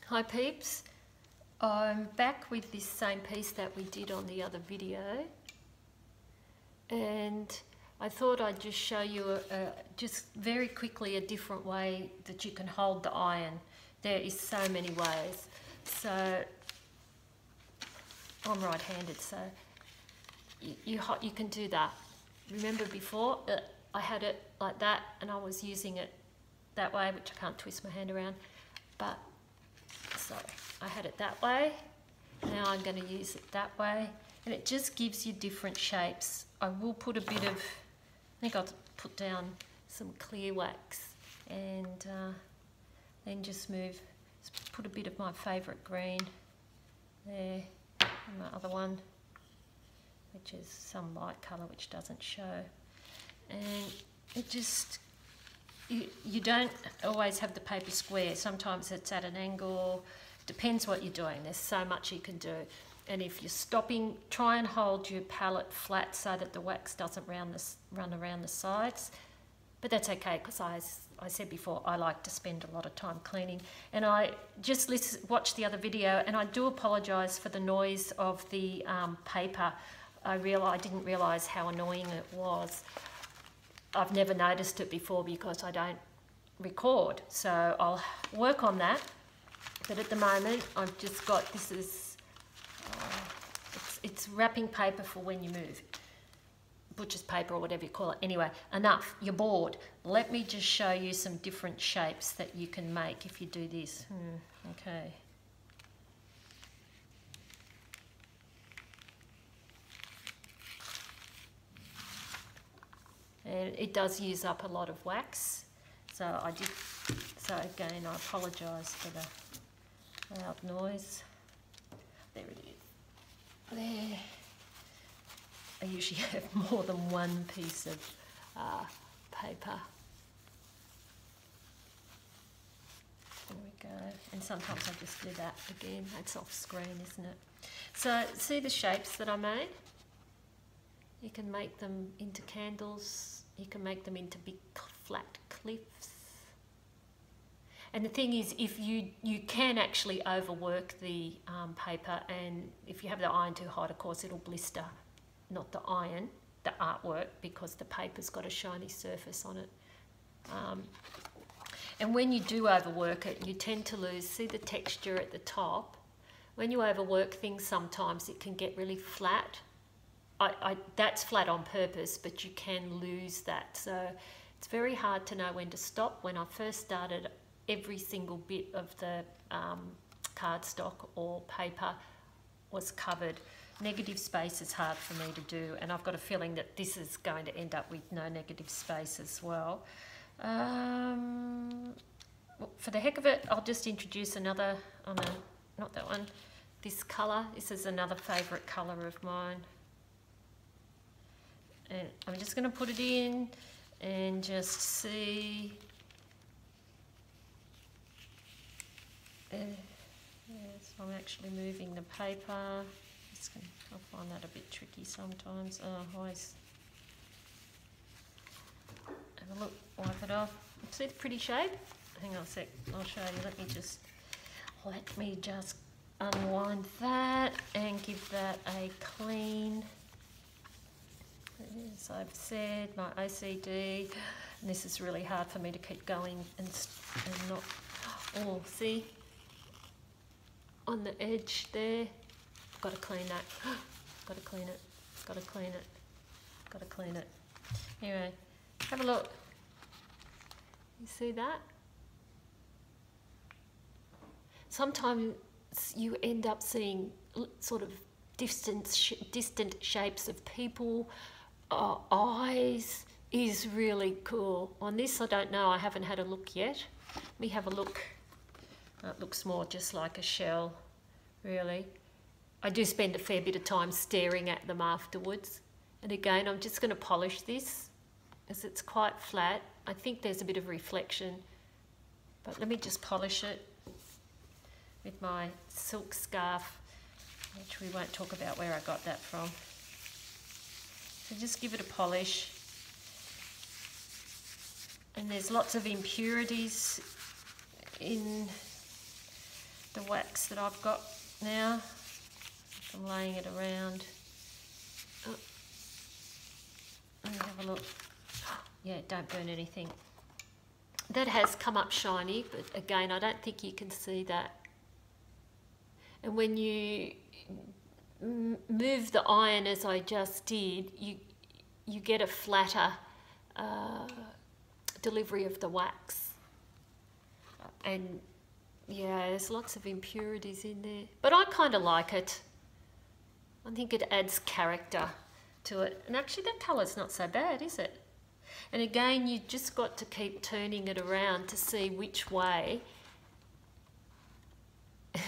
Hi peeps, I'm back with this same piece that we did on the other video, and I thought I'd just show you just very quickly a different way that you can hold the iron. There is so many ways. So I'm right-handed, so you can do that. Remember before I had it like that and I was using it that way, which I can't twist my hand around, but so I had it that way. Now I'm going to use it that way, and it just gives you different shapes. I will put a bit of, I think I'll put down some clear wax, and then just put a bit of my favourite green there, and my other one, which is some light colour which doesn't show. And it just, you don't always have the paper square. Sometimes it's at an angle. Depends what you're doing. There's so much you can do. And if you're stopping, try and hold your palette flat so that the wax doesn't run around the sides. But that's okay, because I said before, I like to spend a lot of time cleaning. And I just watched the other video, and I do apologise for the noise of the paper. I didn't realise how annoying it was. I've never noticed it before because I don't record, so I'll work on that. But at the moment, I've just got, this is, it's wrapping paper for when you move. Butcher's paper or whatever you call it. Anyway, enough, you're bored. Let me just show you some different shapes that you can make if you do this. Okay. And it does use up a lot of wax, so again I apologise for the loud noise. There it is. There. I usually have more than one piece of paper. There we go. And sometimes I just do that again. That's off screen, isn't it? So see the shapes that I made? You can make them into candles, you can make them into big flat cliffs. And the thing is, if you can actually overwork the paper, and if you have the iron too hot, of course it'll blister, not the iron, the artwork, because the paper's got a shiny surface on it. And when you do overwork it, you tend to lose, see the texture at the top? When you overwork things, sometimes it can get really flat. That's flat on purpose, but you can lose that. So it's very hard to know when to stop. When I first started, every single bit of the cardstock or paper was covered. Negative space is hard for me to do, and I've got a feeling that this is going to end up with no negative space as well. For the heck of it, I'll just introduce another, not that one, this colour. This is another favourite colour of mine. And I'm just going to put it in and just see. Yes, I'm actually moving the paper. I find that a bit tricky sometimes. Always have a look, wipe it off. See the pretty shape? Hang on a sec, I'll show you. Let me just unwind that and give that a clean. As I've said, my OCD, and this is really hard for me to keep going and not, oh, see, on the edge there, I've got to clean that, got to clean it, got to clean it, got to clean it. Anyway, have a look, you see that? Sometimes you end up seeing sort of distant shapes of people. Eyes is really cool. On this, I don't know, I haven't had a look yet. Let me have a look. It looks more just like a shell, really. I do spend a fair bit of time staring at them afterwards. And again, I'm just going to polish this, as it's quite flat. I think there's a bit of reflection, but let me just polish it with my silk scarf, which we won't talk about where I got that from. So just give it a polish. And there's lots of impurities in the wax that I've got now. I'm laying it around. Oh. Let me have a look. Yeah, don't burn anything. That has come up shiny, but again, I don't think you can see that. And when you move the iron as I just did, you get a flatter delivery of the wax. And yeah, there's lots of impurities in there, but I kind of like it. I think it adds character to it. And actually that colour's not so bad, is it? And again, you just got to keep turning it around to see which way. I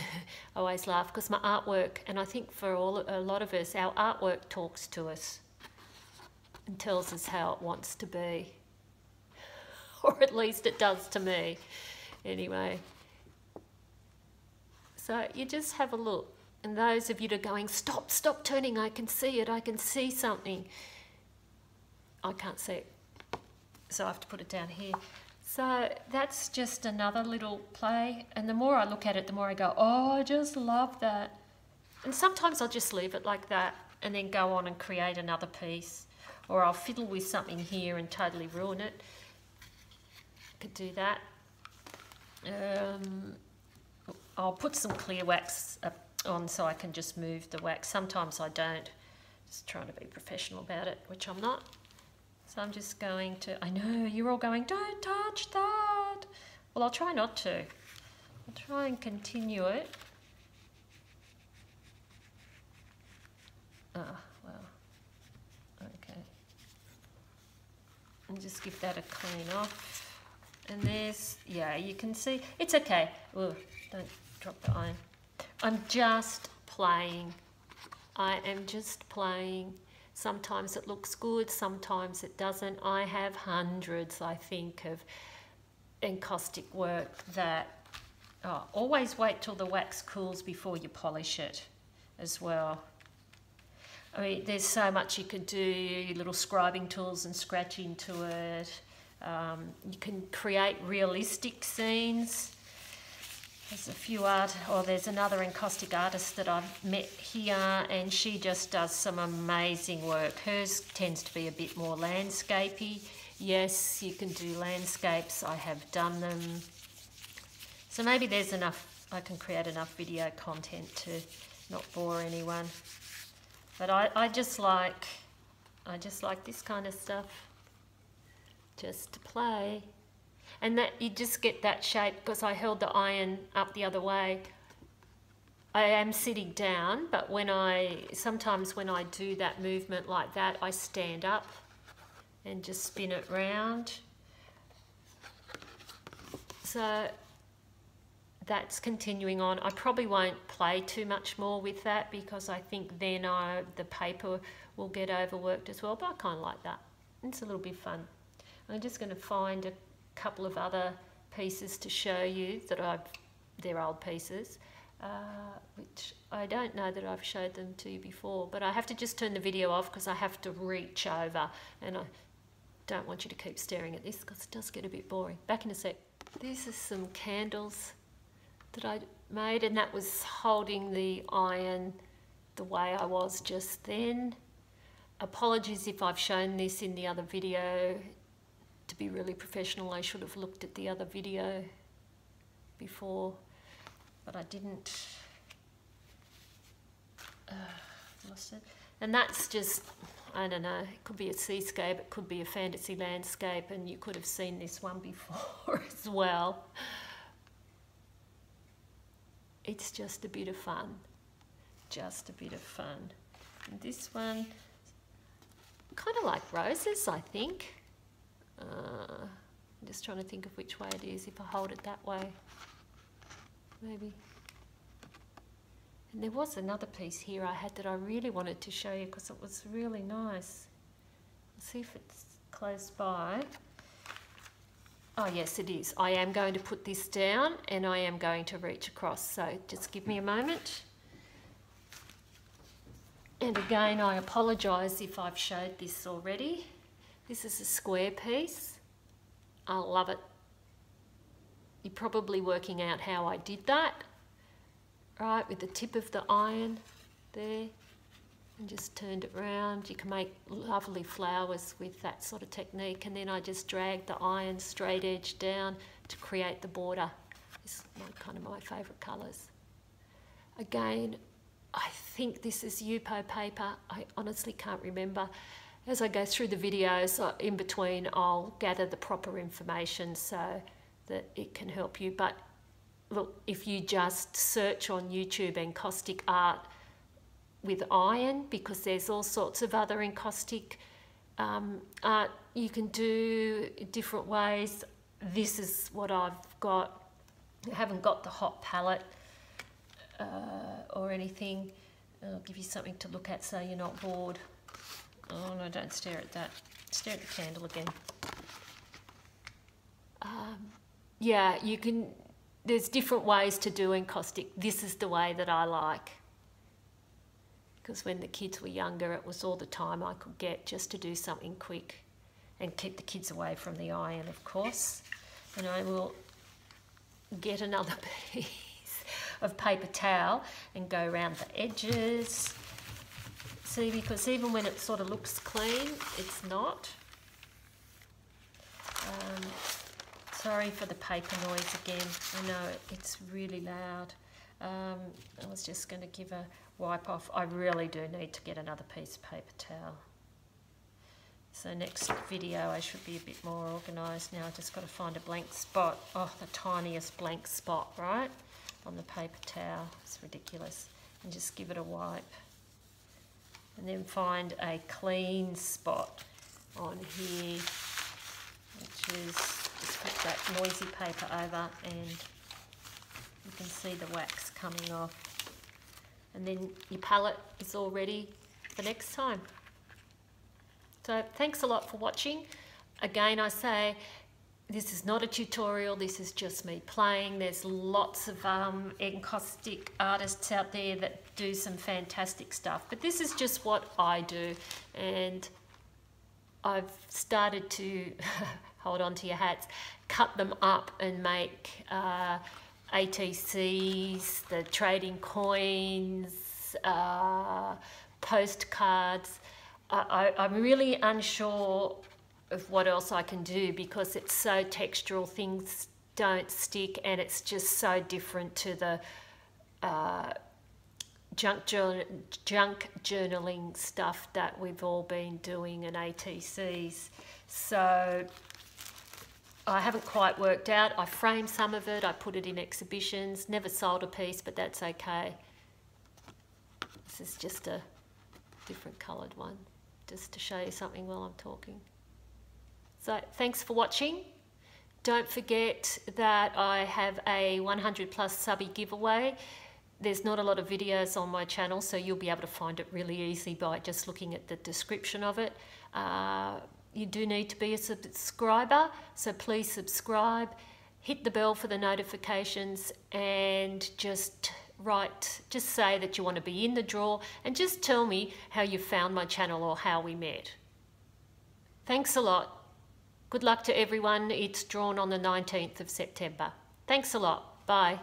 always laugh because my artwork, and I think for a lot of us, our artwork talks to us and tells us how it wants to be. Or at least it does to me. Anyway. So you just have a look. And those of you that are going, stop turning, I can see it, I can see something. I can't see it, so I have to put it down here. So that's just another little play. And the more I look at it, the more I go, oh, I just love that. And sometimes I'll just leave it like that and then go on and create another piece. Or I'll fiddle with something here and totally ruin it. Could do that. I'll put some clear wax on so I can just move the wax. Sometimes I don't. Just trying to be professional about it, which I'm not. So I'm just going to, I know you're all going, don't touch that. Well, I'll try not to. I'll try and continue it. Oh, well, okay. And just give that a clean off. And there's, yeah, you can see, it's okay. Ooh, don't drop the iron. I'm just playing. I am just playing. Sometimes it looks good, sometimes it doesn't. I have hundreds, I think, of encaustic work that, always wait till the wax cools before you polish it as well. I mean, there's so much you could do, little scribing tools and scratch into it. You can create realistic scenes. There's a few there's another encaustic artist that I've met here, and she just does some amazing work. Hers tends to be a bit more landscapey. Yes, you can do landscapes. I have done them. So maybe there's enough, I can create enough video content to not bore anyone. But I just like this kind of stuff, just to play. And that you just get that shape because I held the iron up the other way. I am sitting down, but sometimes when I do that movement like that, I stand up and just spin it round. So that's continuing on. I probably won't play too much more with that because I think then the paper will get overworked as well, but I kind of like that. It's a little bit fun. I'm just going to find a couple of other pieces to show you that they're old pieces, which I don't know that I've showed them to you before, but I have to just turn the video off because I have to reach over, and I don't want you to keep staring at this because it does get a bit boring. Back in a sec. These are some candles that I made, and that was holding the iron the way I was just then. Apologies if I've shown this in the other video. To be really professional, I should have looked at the other video before, but I didn't. Lost it. And that's just, I don't know, it could be a seascape, it could be a fantasy landscape, and you could have seen this one before as well. It's just a bit of fun, just a bit of fun. And this one, kind of like roses, I think. I'm just trying to think of which way it is, if I hold it that way, maybe. And there was another piece here I had that I really wanted to show you because it was really nice. Let's see if it's close by. Oh yes, it is. I am going to put this down and I am going to reach across, so just give me a moment. And again, I apologise if I've showed this already. This is a square piece. I love it. You're probably working out how I did that. right, with the tip of the iron there, and just turned it round. You can make lovely flowers with that sort of technique. And then I just dragged the iron straight edge down to create the border. This is kind of my favourite colours. Again, I think this is Yupo paper. I honestly can't remember. As I go through the videos, in between, I'll gather the proper information so that it can help you. But look, if you just search on YouTube encaustic art with iron, because there's all sorts of other encaustic art you can do different ways. This is what I've got. I haven't got the hot palette or anything. I'll give you something to look at so you're not bored. Oh no, don't stare at that. Stare at the candle again. Yeah, you can, there's different ways to do encaustic. This is the way that I like. Because when the kids were younger, it was all the time I could get just to do something quick and keep the kids away from the iron, of course. And I will get another piece of paper towel and go around the edges. See, because even when it sort of looks clean, it's not. Sorry for the paper noise again. I know it's really loud. I was just going to give a wipe off. I really do need to get another piece of paper towel. So next video I should be a bit more organised now. I just got to find a blank spot. Oh, the tiniest blank spot, right? On the paper towel. It's ridiculous. And just give it a wipe. And then find a clean spot on here, which is, just put that noisy paper over and you can see the wax coming off. And then your palette is all ready for next time. So thanks a lot for watching. Again, I say, this is not a tutorial, this is just me playing. There's lots of encaustic artists out there that do some fantastic stuff, but this is just what I do. And I've started to, hold on to your hats, cut them up and make ATCs, the trading coins, postcards. I'm really unsure of what else I can do because it's so textural, things don't stick, and it's just so different to the junk journaling stuff that we've all been doing in ATCs. So I haven't quite worked out. I framed some of it, I put it in exhibitions, never sold a piece, but that's okay. This is just a different coloured one, just to show you something while I'm talking. So thanks for watching. Don't forget that I have a 100 plus subby giveaway. There's not a lot of videos on my channel, so you'll be able to find it really easy by just looking at the description of it. You do need to be a subscriber, so please subscribe, hit the bell for the notifications, and just say that you want to be in the draw, and just tell me how you found my channel or how we met. Thanks a lot. Good luck to everyone. It's drawn on the 19th of September. Thanks a lot. Bye.